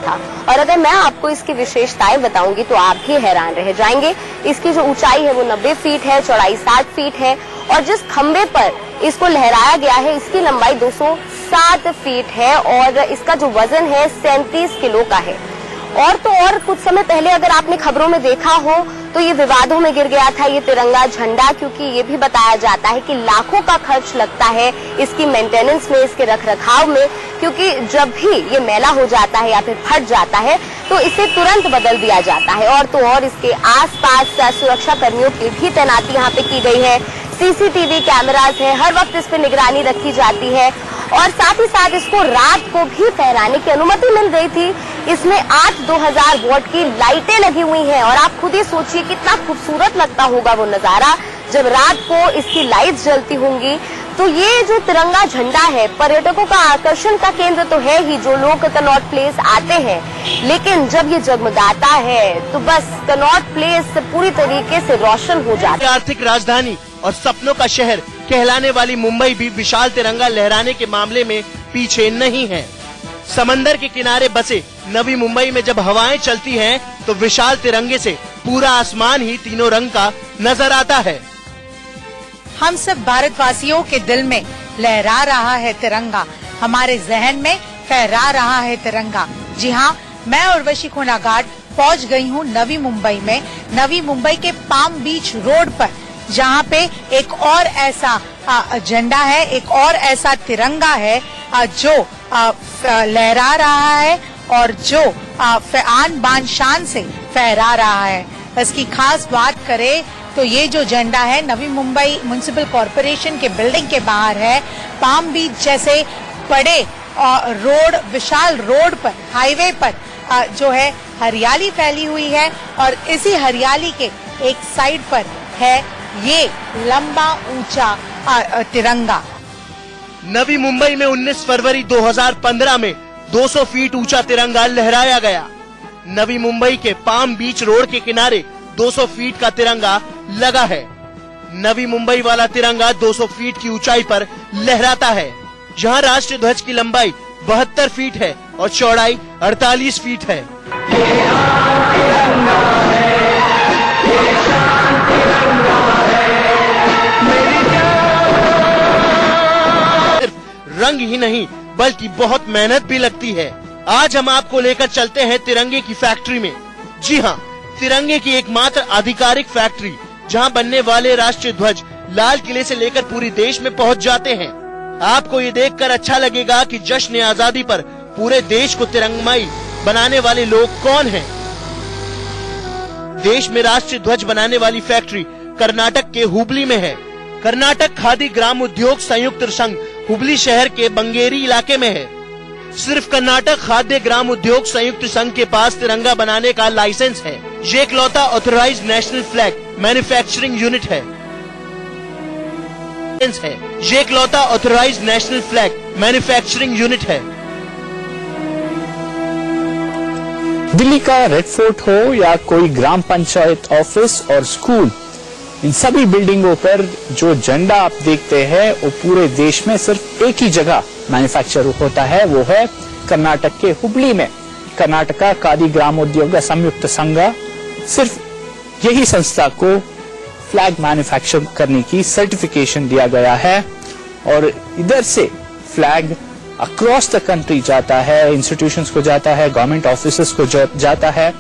था। और अगर मैं आपको इसकी विशेषताएं बताऊंगी तो आप भी हैरान रह जाएंगे। इसकी जो ऊंचाई है वो 90 फीट है, चौड़ाई 60 फीट है और जिस खंबे पर इसको लहराया गया है इसकी लंबाई 207 फीट है और इसका जो वजन है 37 किलो का है। और तो और कुछ समय पहले अगर आपने खबरों में देखा हो तो ये विवादों में गिर गया था ये तिरंगा झंडा, क्योंकि ये भी बताया जाता है कि लाखों का खर्च लगता है इसकी मेंटेनेंस में, इसके रखरखाव में, क्योंकि जब भी ये मैला हो जाता है या फिर फट जाता है तो इसे तुरंत बदल दिया जाता है। और तो और इसके आसपास सुरक्षा कर्मियों की भी तैनाती यहाँ पे की गई है, सीसीटीवी कैमरास है, हर वक्त इस पे निगरानी रखी जाती है और साथ ही साथ इसको रात को भी फहराने की अनुमति मिल गई थी। इसमें 8-2000 वॉट की लाइटें लगी हुई हैं और आप खुद ही सोचिए कितना खूबसूरत लगता होगा वो नजारा जब रात को इसकी लाइट्स जलती होंगी। तो ये जो तिरंगा झंडा है पर्यटकों का आकर्षण का केंद्र तो है ही, जो लोग कनॉट प्लेस आते हैं, लेकिन जब ये जगमगाता है तो बस कनॉट प्लेस पूरी तरीके से रोशन हो जाता है। आर्थिक राजधानी और सपनों का शहर कहलाने वाली मुंबई भी विशाल तिरंगा लहराने के मामले में पीछे नहीं है। समंदर के किनारे बसे नवी मुंबई में जब हवाएं चलती हैं तो विशाल तिरंगे से पूरा आसमान ही तीनों रंग का नजर आता है। हम सब भारतवासियों के दिल में लहरा रहा है तिरंगा, हमारे जहन में फहरा रहा है तिरंगा। जी हाँ, मैं उर्वशी खुनागाट पहुँच गई हूँ नवी मुंबई में, नवी मुंबई के पाम बीच रोड पर, जहाँ पे एक और ऐसा झंडा है, एक और ऐसा तिरंगा है जो लहरा रहा है और जो आन बान शान से फहरा रहा है। इसकी खास बात करें तो ये जो झंडा है नवी मुंबई म्युनिसिपल कॉरपोरेशन के बिल्डिंग के बाहर है। पाम बीच जैसे बड़े रोड, विशाल रोड पर, हाईवे पर जो है हरियाली फैली हुई है और इसी हरियाली के एक साइड पर है ये लंबा ऊंचा तिरंगा। नवी मुंबई में 19 फरवरी 2015 में 200 फीट ऊंचा तिरंगा लहराया गया। नवी मुंबई के पाम बीच रोड के किनारे 200 फीट का तिरंगा लगा है। नवी मुंबई वाला तिरंगा 200 फीट की ऊंचाई पर लहराता है, जहां राष्ट्रीय ध्वज की लंबाई 72 फीट है और चौड़ाई 48 फीट है। रंग ही नहीं बल्कि बहुत मेहनत भी लगती है। आज हम आपको लेकर चलते हैं तिरंगे की फैक्ट्री में। जी हाँ, तिरंगे की एकमात्र आधिकारिक फैक्ट्री, जहां बनने वाले राष्ट्रीय ध्वज लाल किले से लेकर पूरे देश में पहुंच जाते हैं। आपको ये देखकर अच्छा लगेगा कि जश्न आजादी पर पूरे देश को तिरंगमयी बनाने वाले लोग कौन हैं। देश में राष्ट्रीय ध्वज बनाने वाली फैक्ट्री कर्नाटक के हुबली में है। कर्नाटक खादी ग्राम उद्योग संयुक्त संघ हुबली शहर के बंगेरी इलाके में है। सिर्फ कर्नाटक खाद्य ग्राम उद्योग संयुक्त संघ के पास तिरंगा बनाने का लाइसेंस है। ये इकलौता authorised national flag manufacturing unit है। ये इकलौता authorised national flag manufacturing unit है। दिल्ली का रेड फोर्ट हो या कोई ग्राम पंचायत ऑफिस और स्कूल, इन सभी बिल्डिंगों पर जो झंडा आप देखते हैं वो पूरे देश में सिर्फ एक ही जगह मैन्युफैक्चर होता है, वो है कर्नाटक के हुबली में। कर्नाटका खादी ग्राम उद्योग संयुक्त संघ सिर्फ यही संस्था को फ्लैग मैन्युफैक्चर करने की सर्टिफिकेशन दिया गया है और इधर से फ्लैग अक्रॉस द कंट्री जाता है, इंस्टीट्यूशंस को जाता है, गवर्नमेंट ऑफिसेस को जाता है।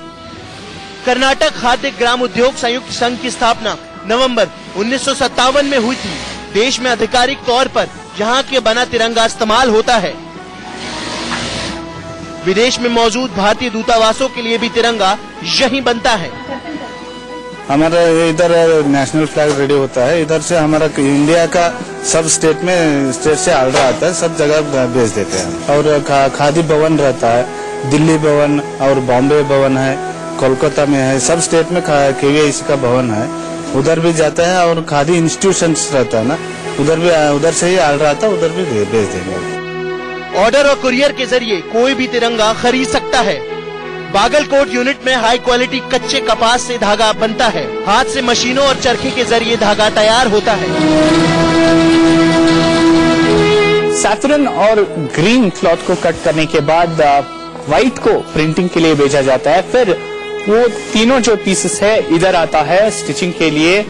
कर्नाटक खाद्य ग्राम उद्योग संयुक्त संघ की स्थापना नवंबर 1957 में हुई थी। देश में आधिकारिक तौर पर यहाँ के बना तिरंगा इस्तेमाल होता है। विदेश में मौजूद भारतीय दूतावासों के लिए भी तिरंगा यहीं बनता है। हमारा इधर नेशनल फ्लैग रेडी होता है, इधर से हमारा इंडिया का सब स्टेट से ऑर्डर आता है, सब जगह भेज देते हैं। और खादी भवन रहता है, दिल्ली भवन और बॉम्बे भवन है, कोलकाता में है, सब स्टेट में KVIC का भवन है, उधर भी जाता है। और खादी इंस्टीट्यूशंस रहता है ना, उधर से ही ऑर्डर आता है, उधर भी भेज देंगे। ऑर्डर और कुरियर के जरिए कोई भी तिरंगा खरीद सकता है। बागलकोट यूनिट में हाई क्वालिटी कच्चे कपास से धागा बनता है। हाथ से मशीनों और चरखे के जरिए धागा तैयार होता है। सैफरन और ग्रीन क्लॉथ को कट करने के बाद व्हाइट को प्रिंटिंग के लिए भेजा जाता है। फिर वो तीनों जो पीसेस है इधर आता है स्टिचिंग के लिए।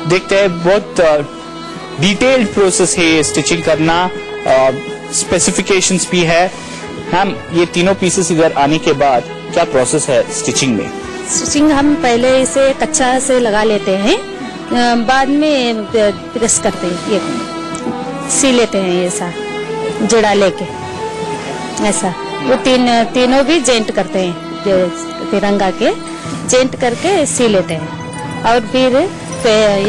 देखते हैं बहुत डिटेल्ड प्रोसेस है ये स्टिचिंग करना, स्पेसिफिकेशंस भी है। हम ये तीनों पीसेस इधर आने के बाद क्या प्रोसेस है स्टिचिंग में? स्टिचिंग हम पहले इसे कच्चा से लगा लेते हैं, बाद में प्रेस करते हैं, ये सी लेते हैं ऐसा जड़ा लेके ऐसा। वो तीनों भी जेंट करते हैं, तिरंगा के जेंट करके सी लेते हैं और फिर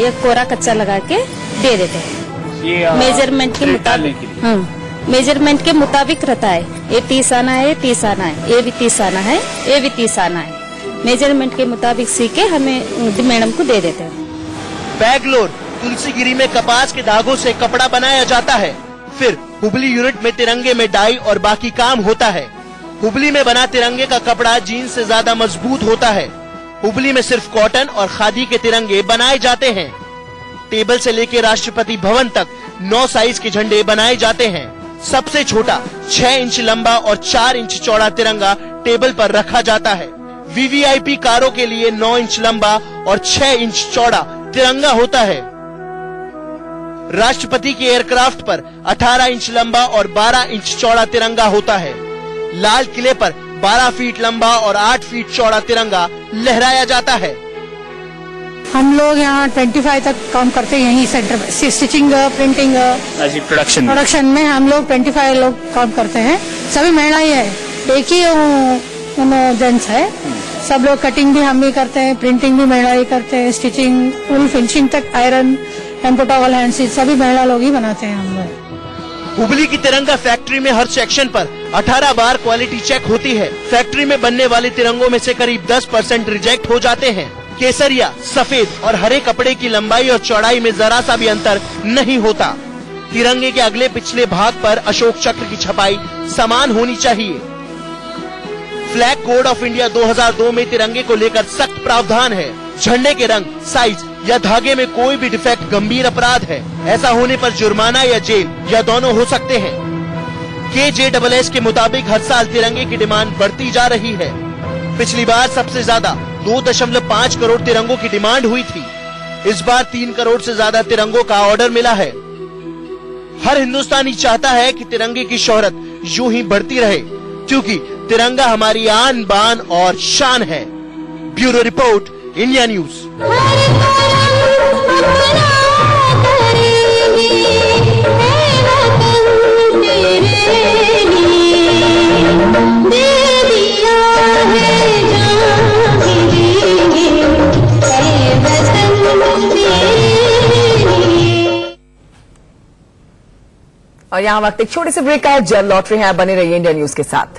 ये कोरा कच्चा लगा के दे देते हैं। मेजरमेंट के मुताबिक मेजरमेंट के मुताबिक रहता है। ये 30 आना है, 30 आना है, ये भी 30 आना है, ये भी 30 आना है। मेजरमेंट के मुताबिक सी के हमें मैडम को दे देते हैं। बैंगलोर तुलसीगिरी में कपास के धागों से कपड़ा बनाया जाता है। फिर हुबली यूनिट में तिरंगे में डाई और बाकी काम होता है। हुबली में बना तिरंगे का कपड़ा जीन्स से ज्यादा मजबूत होता है। हुबली में सिर्फ कॉटन और खादी के तिरंगे बनाए जाते हैं। टेबल से लेकर राष्ट्रपति भवन तक 9 साइज के झंडे बनाए जाते हैं। सबसे छोटा 6 इंच लंबा और 4 इंच चौड़ा तिरंगा टेबल पर रखा जाता है। वीवीआईपी कारों के लिए 9 इंच लंबा और 6 इंच चौड़ा तिरंगा होता है। राष्ट्रपति के एयरक्राफ्ट पर 18 इंच लंबा और 12 इंच चौड़ा तिरंगा होता है। लाल किले पर 12 फीट लंबा और 8 फीट चौड़ा तिरंगा लहराया जाता है। हम लोग यहाँ 25 तक काम करते हैं यही सेंटर में, स्टिचिंग, प्रिंटिंग, प्रोडक्शन में हम लोग 25 लोग काम करते हैं। सभी महिलाएं है, एक ही जेंट्स है। सब लोग कटिंग भी हम ही करते हैं, प्रिंटिंग भी महिला ही करते हैं, स्टिचिंग पूरी फिनिशिंग तक, आयरन, टॉवल, हैंड स्टिच सभी महिला लोग ही बनाते हैं हम लोग। हुबली की तिरंगा फैक्ट्री में हर सेक्शन पर 18 बार क्वालिटी चेक होती है। फैक्ट्री में बनने वाले तिरंगों में से करीब 10% रिजेक्ट हो जाते हैं। केसरिया, सफेद और हरे कपड़े की लंबाई और चौड़ाई में जरा सा भी अंतर नहीं होता। तिरंगे के अगले पिछले भाग पर अशोक चक्र की छपाई समान होनी चाहिए। फ्लैग कोड ऑफ इंडिया 2002 में तिरंगे को लेकर सख्त प्रावधान है। झंडे के रंग, साइज या धागे में कोई भी डिफेक्ट गंभीर अपराध है। ऐसा होने पर जुर्माना या जेल या दोनों हो सकते हैं। KJSS के मुताबिक हर साल तिरंगे की डिमांड बढ़ती जा रही है। पिछली बार सबसे ज्यादा 2.5 करोड़ तिरंगों की डिमांड हुई थी। इस बार 3 करोड़ से ज्यादा तिरंगों का ऑर्डर मिला है। हर हिंदुस्तानी चाहता है कि तिरंगे की शोहरत यूं ही बढ़ती रहे, क्योंकि तिरंगा हमारी आन बान और शान है। Bureau report, India news. और यहाँ वक्त एक छोटे से ब्रेक का है। जेल लॉटरी है, बने रहिए इंडिया न्यूज के साथ।